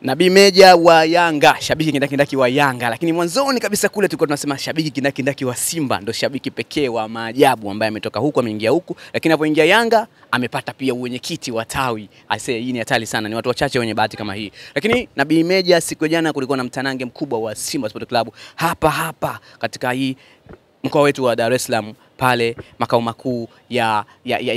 Nabii Meja wa Yanga, shabiki kindakindaki wa Yanga, lakini mwanzoni kabisa kule tulikuwa tunasema shabiki kindakindaki wa Simba ndo shabiki pekee wa maajabu ambaye ametoka huko ameingia huku, lakini anapoingia Yanga amepata pia uwenyekiti wa tawi. Aisee, hii ni hatari sana, ni watu wachache wenye bahati kama hii. Lakini Nabii Meja, siku ya jana kulikuwa na mtanange mkubwa wa Simba Sport Club hapa katika hii mkoa wetu wa Dar es Salaam, pale makao makuu ya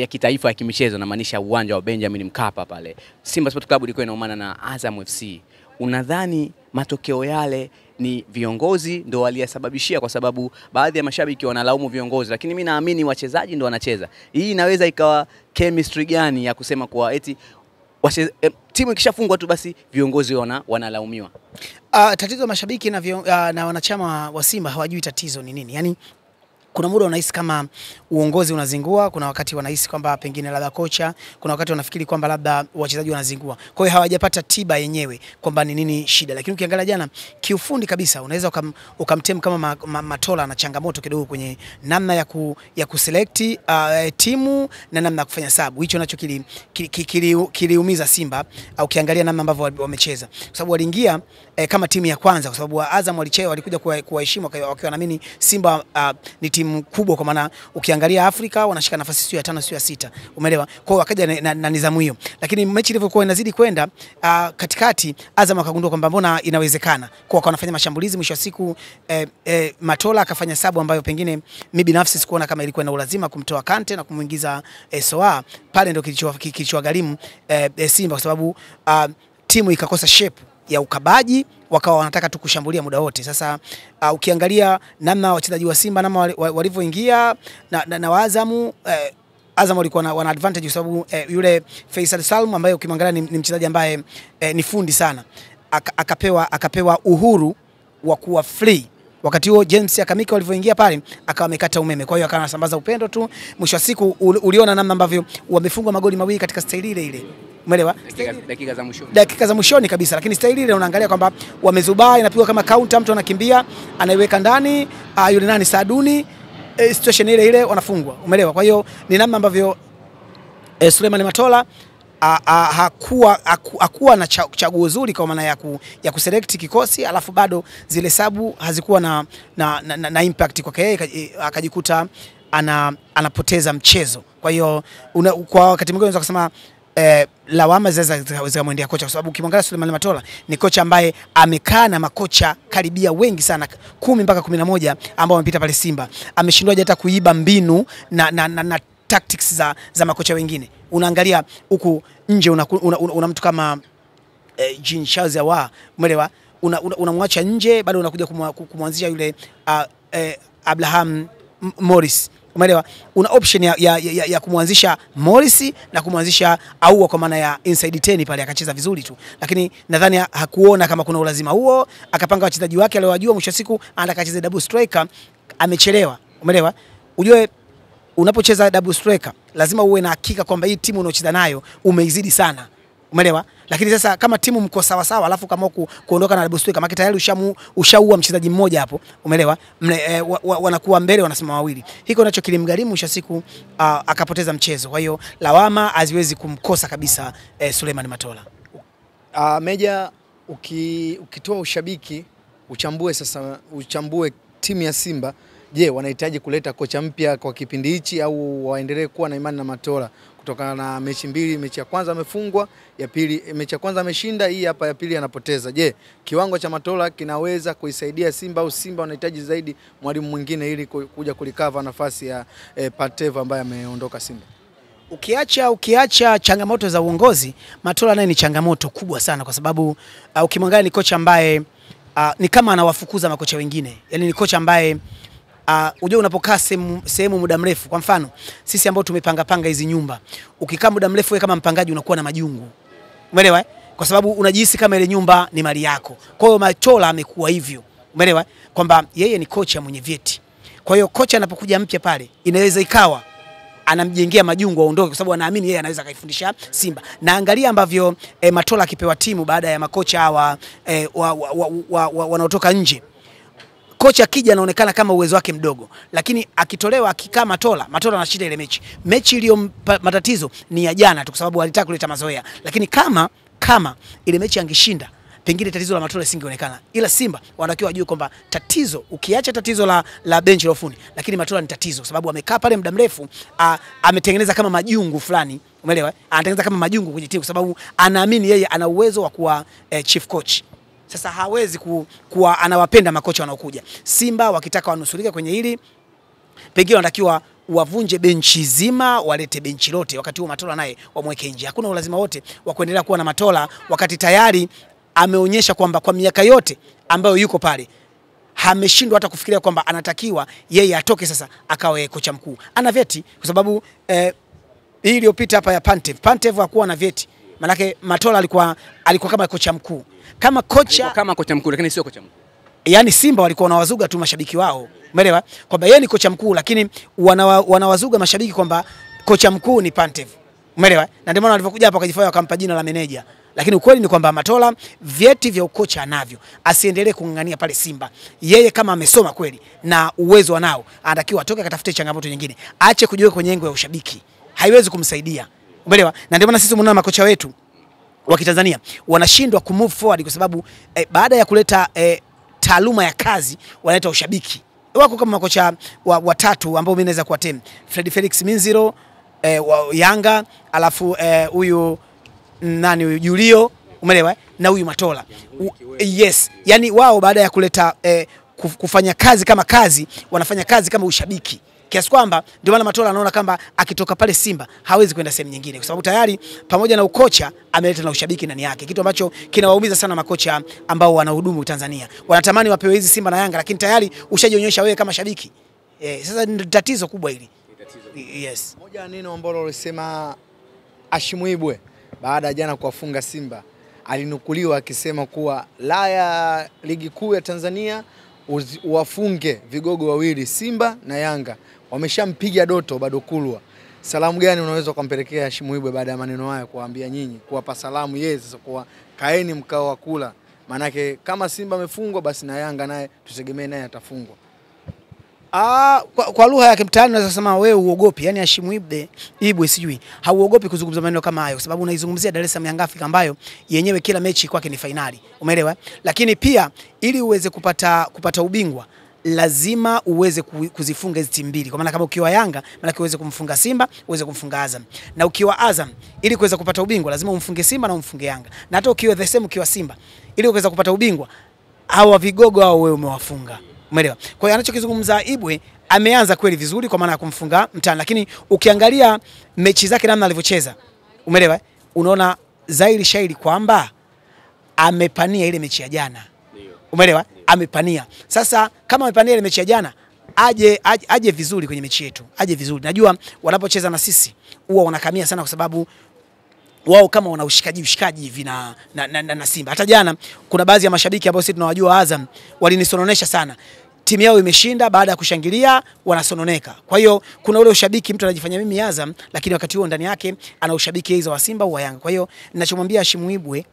kitaifa ya kimichezo, na maanisha uwanja wa Benjamin Mkapa pale. Simba Sport Club ilikuwa inaumana na Azam FC. Unadhani matokeo yale ni viongozi ndo waliyasababishia? Kwa sababu baadhi ya mashabiki wanalaumu viongozi, lakini mimi naamini wachezaji ndo wanacheza. Hii inaweza ikawa chemistry gani ya kusema kwa eti timu ikishafungwa tu basi viongozi wanalaumiwa? Tatizo mashabiki na wanachama wa Simba hawajui tatizo ni nini. Yaani kuna muda unahisi kama uongozi unazingua, kuna wakati wanahisi kwamba pengine labda kocha, kuna wakati wanafikiri kwamba labda wachezaji wanazingua. Kwa hiyo hawajapata tiba yenyewe kwamba ni nini shida. Lakini ukiangalia jana kiufundi kabisa unaweza ukamtem kama Matola na changamoto kidogo kwenye namna ya kuselect timu na namna ya kufanya sabu. Hicho nacho kiliumiza Simba. Ukiangalia namna ambavyo wamecheza, kwa sababu waliingia kama timu ya kwanza, kwa sababu Azam walikuja kuwaheshimu wakiwa wanaamini Simba ni timu kubwa, kwa maana ukiangalia Afrika wanashika nafasi sio ya 5 sio ya 6, umeelewa? Kwa hiyo wakaja na nidhamu hiyo, lakini mechi ilivyokuwa inazidi kwenda katikati, Azam akagundua kwamba mbona inawezekana, kwa wanafanya mashambulizi. Mwisho wa siku Matola akafanya sabu ambayo pengine mimi binafsi sikuona kama ilikuwa na ulazima kumtoa Kante na kumuingiza Soa pale, ndio kilichowagharimu Simba, kwa sababu timu ikakosa shape ya ukabaji, wakawa wanataka tu kushambulia muda wote. Sasa ukiangalia namna wachezaji wa Simba namna walivyoingia na Azamu, Azam walikuwa wana advantage kwa sababu yule Faisal Salum ambaye ukimwangalia ni mchezaji ambaye ni fundi sana, akapewa uhuru wa kuwa free. Wakati huo James Akamika walivyoingia pale akawa amekata umeme, kwa hiyo akawa anasambaza upendo tu. Mwisho wa siku uliona namna ambavyo wamefungwa magoli mawili katika staili ile. Umeelewa? Dakika za mwishoni kabisa, lakini staili ile unaangalia kwamba wamezubaa, inapigwa kama counter, mtu anakimbia anaiweka ndani, yule nani Saaduni, situation ile wanafungwa. Umeelewa? Kwa hiyo ni namna ambavyo Suleiman Matola hakuwa na chaguo zuri kwa maana ya kuselect kikosi, alafu bado zile sabu hazikuwa na impact kwake yeye, akajikuta anapoteza mchezo. Kwa hiyo kwa wakati mwingine unaweza kusema lawama zaweza mwendea kocha, kwa sababu ukimwangalia Suleiman Matola ni kocha ambaye amekaa na makocha karibia wengi sana, 10 mpaka 11 ambao wamepita pale Simba. Ameshindwa hata kuiba mbinu na tactics za makocha wengine. Unaangalia huku nje una mtu kama Jean Charles Ahoua, umeelewa? Unamwacha nje, bado unakuja kumwanzisha yule Abraham Morris, umeelewa? Una option ya kumwanzisha Morris na kumwanzisha Ahoua kwa maana ya inside 10 pale, akacheza vizuri tu, lakini nadhani hakuona kama kuna ulazima huo, akapanga wachezaji wake aliowajua. Mwisho siku anataka acheze double striker, amechelewa, umeelewa? Ujue unapocheza double striker lazima uwe na hakika kwamba hii timu unaocheza nayo umeizidi sana, umeelewa? Lakini sasa kama timu mko sawa sawa, alafu kama kuondoka na double striker, maana tayari ushaua mchezaji mmoja hapo, umeelewa? Wanakuwa mbele, wanasema wawili. Hiko nacho kilimgharimu mwisho siku, akapoteza mchezo. Kwa hiyo lawama haziwezi kumkosa kabisa Suleiman Matola. Meja, ukitoa ushabiki, uchambue timu ya Simba. Je, wanahitaji kuleta kocha mpya kwa kipindi hichi au waendelee kuwa na imani na Matola kutokana na mechi mbili? Mechi ya kwanza amefungwa, ya pili mechi ya kwanza ameshinda, hii hapa ya pili anapoteza. Je, kiwango cha Matola kinaweza kuisaidia Simba au Simba wanahitaji zaidi mwalimu mwingine ili kuja kulikava nafasi ya Pateva ambaye ameondoka Simba? Ukiacha changamoto za uongozi, Matola naye ni changamoto kubwa sana, kwa sababu ukimwangalia ni kocha ambaye ni kama anawafukuza makocha wengine. Yaani ni kocha ambaye unajua unapokaa sehemu muda mrefu, kwa mfano sisi ambao tumepanga hizi nyumba, ukikaa muda mrefu wewe kama mpangaji unakuwa na majungu, umeelewa? Kwa sababu unajihisi kama ile nyumba ni mali yako. Kwa hiyo Matola amekuwa hivyo, umeelewa? Kwamba yeye ni kocha mwenye vyeti. Kwa hiyo kocha anapokuja mpya pale, inaweza ikawa anamjengea majungu aondoke, kwa sababu anaamini yeye anaweza kaifundisha Simba. Na angalia ambavyo Matola akipewa timu baada ya makocha hawa wanaotoka nje, kocha kija anaonekana kama uwezo wake mdogo, lakini akitolewa akikaa Matola anashinda ile mechi iliyo matatizo ni ya jana tu, kwa sababu alitaka kuleta mazoea. Lakini kama ile mechi angeshinda pengine tatizo la Matola singeonekana. Ila Simba wanatakiwa wajue kwamba tatizo, ukiacha tatizo la benchi la ufundi, lakini Matola ni tatizo sababu amekaa pale muda mrefu, ametengeneza kama majungu fulani, umeelewa? Anatengeneza kama majungu kwenye timu sababu anaamini yeye ana uwezo wa kuwa chief coach. Sasa hawezi kuwa anawapenda makocha wanaokuja. Simba wakitaka wanusurika kwenye hili, pengine wanatakiwa wavunje benchi zima, walete benchi lote, wakati huo Matola naye wamweke nje. Hakuna ulazima wote wa kuendelea kuwa na Matola wakati tayari ameonyesha kwamba kwa miaka yote ambayo yuko pale hameshindwa hata kufikiria kwamba anatakiwa yeye atoke sasa akawe kocha mkuu. Ana vyeti kwa sababu hii iliyopita hapa ya Pantev hakuwa na vyeti. Manake Matola alikuwa kama kocha mkuu. Kama kocha mkuu lakini sio kocha mkuu. Yaani Simba walikuwa wanawazuga tu mashabiki wao. Umeelewa? Kwamba yeye ni kocha mkuu lakini wanawazuga mashabiki kwamba kocha mkuu ni Pantev. Umeelewa? Na ndio maana walivyokuja hapa wakajifanya wakampa jina la meneja. Lakini ukweli ni kwamba Matola vyeti vya ukocha anavyo. Asiendelee kungangania pale Simba. Yeye kama amesoma kweli na uwezo anao, anatakiwa atoke akatafute changamoto nyingine. Aache kujiweka kwenye engo ya ushabiki. Haiwezi kumsaidia. Umeelewa? Na ndio maana sisi tunaona makocha wetu wa Kitanzania wanashindwa kumove forward kwa sababu baada ya kuleta taaluma ya kazi wanaleta ushabiki. Wako kama makocha watatu ambao mimi naweza kuwatem. Fred Felix Minziro wa Yanga, alafu huyu nani huyu Julio, umeelewa? Na huyu Matola. Yes, yani wao baada ya kuleta kufanya kazi kama kazi, wanafanya kazi kama ushabiki. Kiasi kwamba ndio maana Matola anaona kama akitoka pale Simba hawezi kwenda sehemu nyingine kwa sababu tayari pamoja na ukocha ameleta na ushabiki ndani yake, kitu ambacho kinawaumiza sana makocha ambao wanahudumu Tanzania. Wanatamani wapewe hizi Simba na Yanga lakini tayari ushajionyesha wewe kama shabiki. Sasa ni tatizo kubwa hili. Yes. Moja neno ambalo alisema Ashimwibwe baada ya jana kuwafunga Simba, alinukuliwa akisema kuwa la ya ligi kuu ya Tanzania wafunge vigogo wawili Simba na Yanga. Wameshampiga Doto bado kulwa. Salamu gani unaweza kumpelekea Ashimwibwe baada ya maneno haya kuambia nyinyi, kuwapa salamu yes kwa kaeni mkao wa kula? Manake kama Simba amefungwa basi na Yanga naye tutegemee naye atafungwa. Kwa lugha ya kimtaani naweza kusema wewe uogopi, yani Ashimwibwe sijui hauogopi kuzungumza maneno kama hayo kwa sababu unaizungumzia Dar es Salaam Young Africa ambayo yenyewe kila mechi kwake ni finali, umeelewa? Lakini pia ili uweze kupata ubingwa lazima uweze kuzifunga hizi timu mbili. Kwa maana kama ukiwa Yanga maana uweze kumfunga Simba, uweze kumfunga Azam. Na ukiwa Azam ili kuweza kupata ubingwa lazima umfunge Simba na umfunge Yanga. Na hata ukiwa the same ukiwa Simba ili kuweza kupata ubingwa hawa vigogo hao wewe umewafunga. Umeelewa? Kwa hiyo anachokizungumza Ibwe ameanza kweli vizuri kwa maana ya kumfunga Mtani, lakini ukiangalia mechi zake namna alivyocheza, umeelewa? Unaona zaidi shairi kwamba amepania ile mechi ya jana. Umeelewa? Amepania. Sasa kama amepania ile mechi ya jana, aje vizuri kwenye mechi yetu. Aje vizuri. Najua wanapocheza na sisi huwa wanakamia sana kwa sababu wao kama wana ushikaji hivi na Simba. Hata jana kuna baadhi ya mashabiki ambao sisi tunawajua Azam walinisononesha sana. Timu yao imeshinda, baada ya kushangilia wanasononeka. Kwa hiyo kuna ule ushabiki mtu anajifanya mimi Azam lakini wakati huo ndani yake ana ushabiki hizo wa Simba au wa Yanga. Kwa hiyo ninachomwambia Ashimwibwe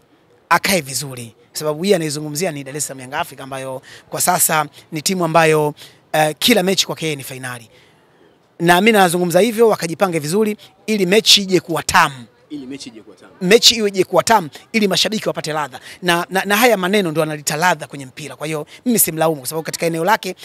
akae vizuri sababu yeye anaizungumzia ni Dar es Salaam Young Africa ambayo kwa sasa ni timu ambayo kila mechi kwake ni finali. Na mimi nazungumza hivyo wakajipange vizuri ili mechi ije kuwa tamu. Mechi ije kuwa tamu ili mashabiki wapate ladha. Na haya maneno ndio analeta ladha kwenye mpira. Kwa hiyo mimi simlaumu kwa sababu katika eneo lake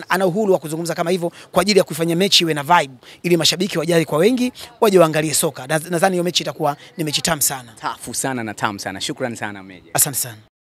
ana uhuru wa kuzungumza kama hivyo kwa ajili ya kuifanya mechi iwe na vibe ili mashabiki wajali kwa wengi waje waangalie soka. Nadhani hiyo mechi itakuwa ni mechi tamu sana. Tafu sana na tamu sana. Shukrani sana Meja. Asante sana.